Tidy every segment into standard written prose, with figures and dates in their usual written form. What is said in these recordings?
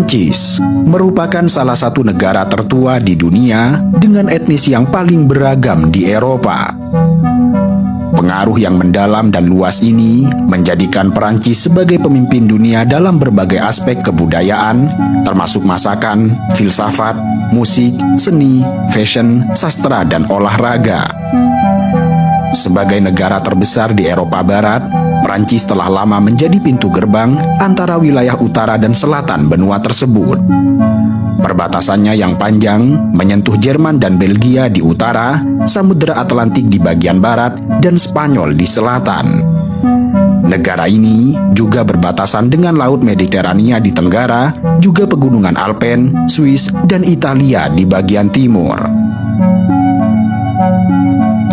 Perancis merupakan salah satu negara tertua di dunia dengan etnis yang paling beragam di Eropa. Pengaruh yang mendalam dan luas ini menjadikan Perancis sebagai pemimpin dunia dalam berbagai aspek kebudayaan, termasuk masakan, filsafat, musik, seni, fashion, sastra, dan olahraga. Sebagai negara terbesar di Eropa Barat, Perancis telah lama menjadi pintu gerbang antara wilayah utara dan selatan benua tersebut. Perbatasannya yang panjang menyentuh Jerman dan Belgia di utara, Samudra Atlantik di bagian barat, dan Spanyol di selatan. Negara ini juga berbatasan dengan Laut Mediterania di tenggara, juga pegunungan Alpen, Swiss, dan Italia di bagian timur.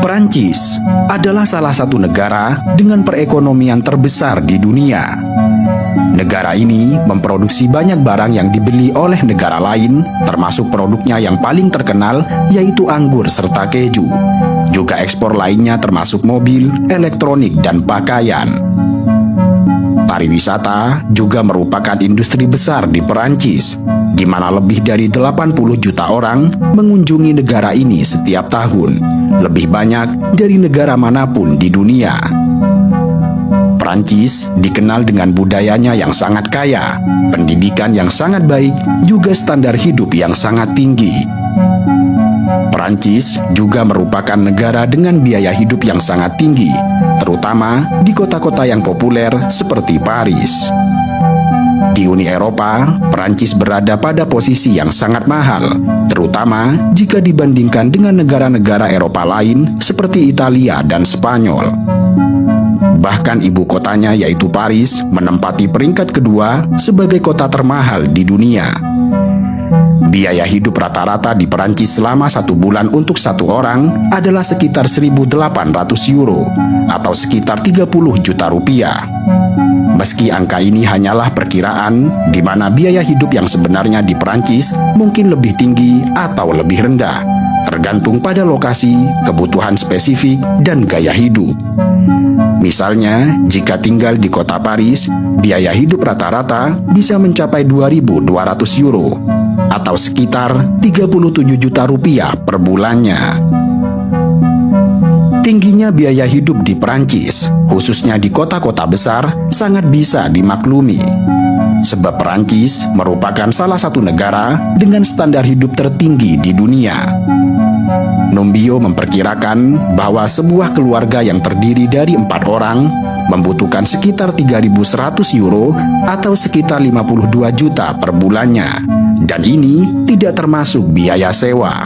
Perancis adalah salah satu negara dengan perekonomian terbesar di dunia. Negara ini memproduksi banyak barang yang dibeli oleh negara lain, termasuk produknya yang paling terkenal yaitu anggur serta keju. Juga ekspor lainnya termasuk mobil, elektronik, dan pakaian. Pariwisata juga merupakan industri besar di Perancis, di mana lebih dari 80 juta orang mengunjungi negara ini setiap tahun, lebih banyak dari negara manapun di dunia. Perancis dikenal dengan budayanya yang sangat kaya, pendidikan yang sangat baik, juga standar hidup yang sangat tinggi. Perancis juga merupakan negara dengan biaya hidup yang sangat tinggi, terutama di kota-kota yang populer seperti Paris. Di Uni Eropa, Perancis berada pada posisi yang sangat mahal, terutama jika dibandingkan dengan negara-negara Eropa lain seperti Italia dan Spanyol. Bahkan ibu kotanya yaitu Paris menempati peringkat kedua sebagai kota termahal di dunia. Biaya hidup rata-rata di Perancis selama 1 bulan untuk satu orang adalah sekitar 1.800 euro atau sekitar 30 juta rupiah. Meski angka ini hanyalah perkiraan, di mana biaya hidup yang sebenarnya di Perancis mungkin lebih tinggi atau lebih rendah, tergantung pada lokasi, kebutuhan spesifik, dan gaya hidup. Misalnya, jika tinggal di kota Paris, biaya hidup rata-rata bisa mencapai 2.200 euro atau sekitar 37 juta rupiah per bulannya. Tingginya biaya hidup di Perancis, khususnya di kota-kota besar, sangat bisa dimaklumi. Sebab Perancis merupakan salah satu negara dengan standar hidup tertinggi di dunia. Numbio memperkirakan bahwa sebuah keluarga yang terdiri dari 4 orang membutuhkan sekitar 3.100 euro atau sekitar 52 juta per bulannya, dan ini tidak termasuk biaya sewa.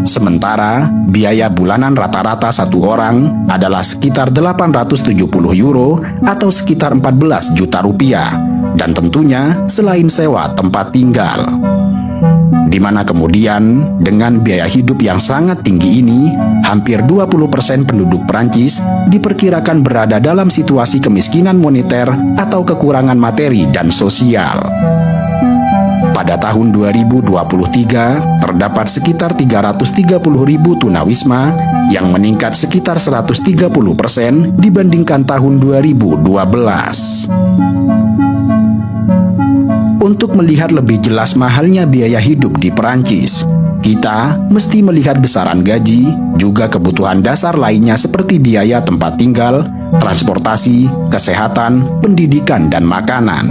Sementara biaya bulanan rata-rata satu orang adalah sekitar 870 euro atau sekitar 14 juta rupiah, dan tentunya selain sewa tempat tinggal. Di mana kemudian dengan biaya hidup yang sangat tinggi ini, hampir 20% penduduk Perancis diperkirakan berada dalam situasi kemiskinan moneter atau kekurangan materi dan sosial. Pada tahun 2023, terdapat sekitar 330.000 tunawisma yang meningkat sekitar 130% dibandingkan tahun 2012. Untuk melihat lebih jelas mahalnya biaya hidup di Perancis, kita mesti melihat besaran gaji, juga kebutuhan dasar lainnya seperti biaya tempat tinggal, transportasi, kesehatan, pendidikan, dan makanan.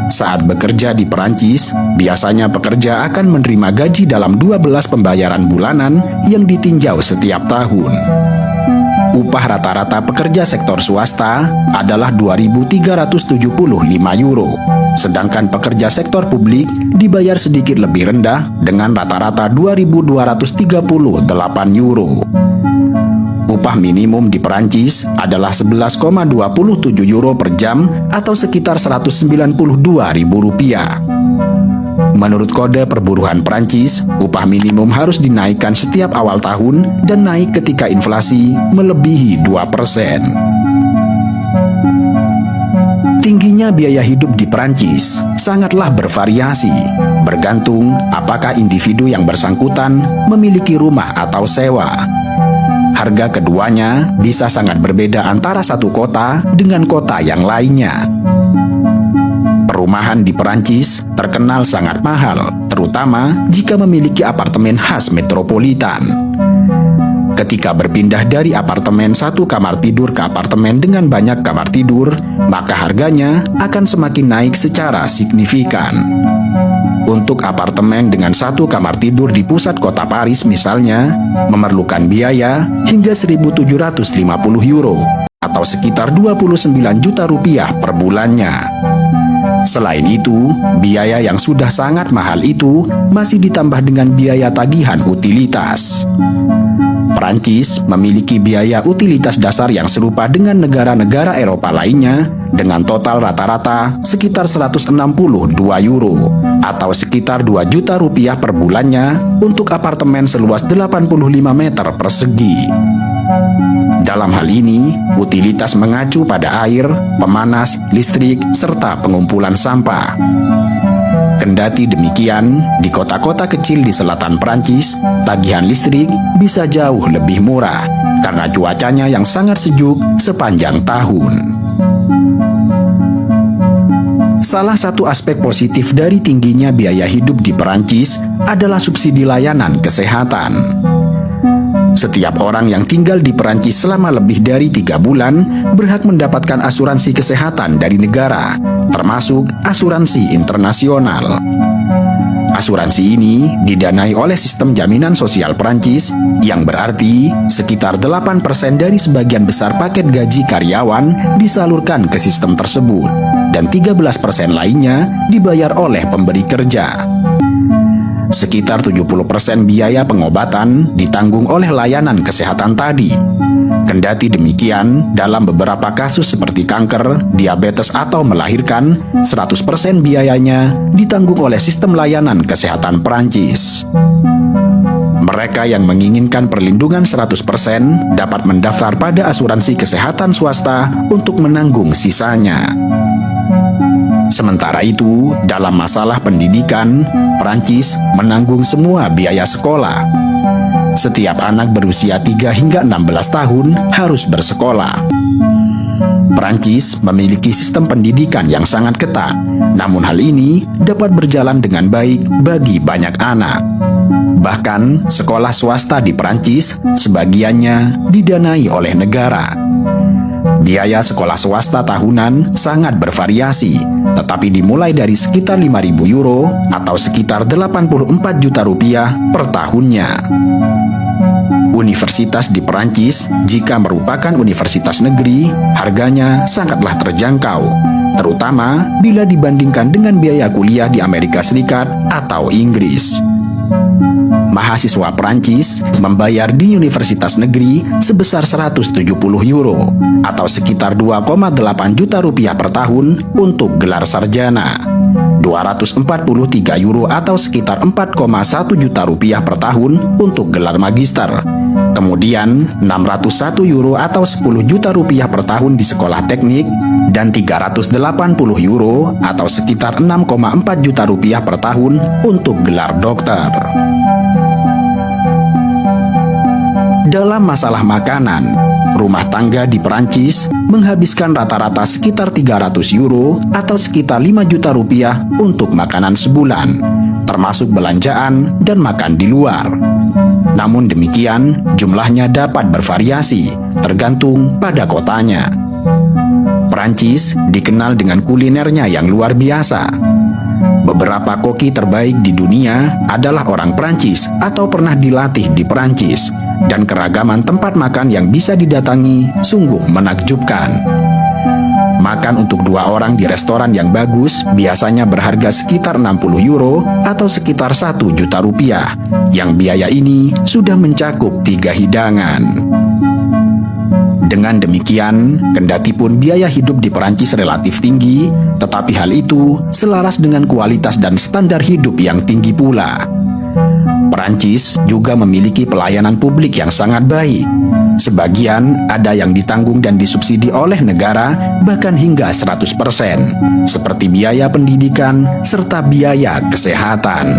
Saat bekerja di Perancis, biasanya pekerja akan menerima gaji dalam 12 pembayaran bulanan yang ditinjau setiap tahun. Upah rata-rata pekerja sektor swasta adalah 2.375 euro, sedangkan pekerja sektor publik dibayar sedikit lebih rendah dengan rata-rata 2.238 euro. Upah minimum di Perancis adalah 11,27 euro per jam atau sekitar 192.000 rupiah. Menurut kode perburuhan Perancis, upah minimum harus dinaikkan setiap awal tahun dan naik ketika inflasi melebihi 2%. Tingginya biaya hidup di Perancis sangatlah bervariasi, bergantung apakah individu yang bersangkutan memiliki rumah atau sewa. Harga keduanya bisa sangat berbeda antara satu kota dengan kota yang lainnya. Perumahan di Perancis terkenal sangat mahal, terutama jika memiliki apartemen khas metropolitan. Ketika berpindah dari apartemen satu kamar tidur ke apartemen dengan banyak kamar tidur, maka harganya akan semakin naik secara signifikan. Untuk apartemen dengan satu kamar tidur di pusat kota Paris misalnya, memerlukan biaya hingga 1.750 euro atau sekitar 29 juta rupiah per bulannya. Selain itu, biaya yang sudah sangat mahal itu masih ditambah dengan biaya tagihan utilitas. Perancis memiliki biaya utilitas dasar yang serupa dengan negara-negara Eropa lainnya dengan total rata-rata sekitar 162 euro atau sekitar 2 juta rupiah per bulannya untuk apartemen seluas 85 meter persegi. Dalam hal ini, utilitas mengacu pada air, pemanas, listrik, serta pengumpulan sampah. Kendati demikian, di kota-kota kecil di selatan Prancis, tagihan listrik bisa jauh lebih murah karena cuacanya yang sangat sejuk sepanjang tahun. Salah satu aspek positif dari tingginya biaya hidup di Prancis adalah subsidi layanan kesehatan. Setiap orang yang tinggal di Prancis selama lebih dari 3 bulan berhak mendapatkan asuransi kesehatan dari negara, termasuk asuransi internasional. Asuransi ini didanai oleh sistem jaminan sosial Prancis, yang berarti sekitar 8% dari sebagian besar paket gaji karyawan disalurkan ke sistem tersebut, dan 13% lainnya dibayar oleh pemberi kerja. Sekitar 70% biaya pengobatan ditanggung oleh layanan kesehatan tadi. Kendati demikian, dalam beberapa kasus seperti kanker, diabetes atau melahirkan, 100% biayanya ditanggung oleh sistem layanan kesehatan Prancis. Mereka yang menginginkan perlindungan 100% dapat mendaftar pada asuransi kesehatan swasta untuk menanggung sisanya. Sementara itu, dalam masalah pendidikan, Prancis menanggung semua biaya sekolah. Setiap anak berusia 3 hingga 16 tahun harus bersekolah. Prancis memiliki sistem pendidikan yang sangat ketat, namun hal ini dapat berjalan dengan baik bagi banyak anak. Bahkan, sekolah swasta di Prancis sebagiannya didanai oleh negara. Biaya sekolah swasta tahunan sangat bervariasi, tetapi dimulai dari sekitar 5.000 euro atau sekitar 84 juta rupiah per tahunnya. Universitas di Perancis, jika merupakan universitas negeri, harganya sangatlah terjangkau, terutama bila dibandingkan dengan biaya kuliah di Amerika Serikat atau Inggris. Mahasiswa Prancis membayar di universitas negeri sebesar 170 euro atau sekitar 2,8 juta rupiah per tahun untuk gelar sarjana, 243 euro atau sekitar 4,1 juta rupiah per tahun untuk gelar magister, kemudian 601 euro atau 10 juta rupiah per tahun di sekolah teknik, dan 380 euro atau sekitar 6,4 juta rupiah per tahun untuk gelar dokter. Dalam masalah makanan, rumah tangga di Perancis menghabiskan rata-rata sekitar 300 euro atau sekitar 5 juta rupiah untuk makanan sebulan, termasuk belanjaan dan makan di luar. Namun demikian, jumlahnya dapat bervariasi, tergantung pada kotanya. Perancis dikenal dengan kulinernya yang luar biasa. Beberapa koki terbaik di dunia adalah orang Perancis atau pernah dilatih di Perancis, dan keragaman tempat makan yang bisa didatangi sungguh menakjubkan. Makan untuk 2 orang di restoran yang bagus biasanya berharga sekitar 60 euro atau sekitar 1 juta rupiah, yang biaya ini sudah mencakup 3 hidangan. Dengan demikian, kendati pun biaya hidup di Perancis relatif tinggi, tetapi hal itu selaras dengan kualitas dan standar hidup yang tinggi pula. Perancis juga memiliki pelayanan publik yang sangat baik. Sebagian ada yang ditanggung dan disubsidi oleh negara, bahkan hingga 100%, seperti biaya pendidikan serta biaya kesehatan.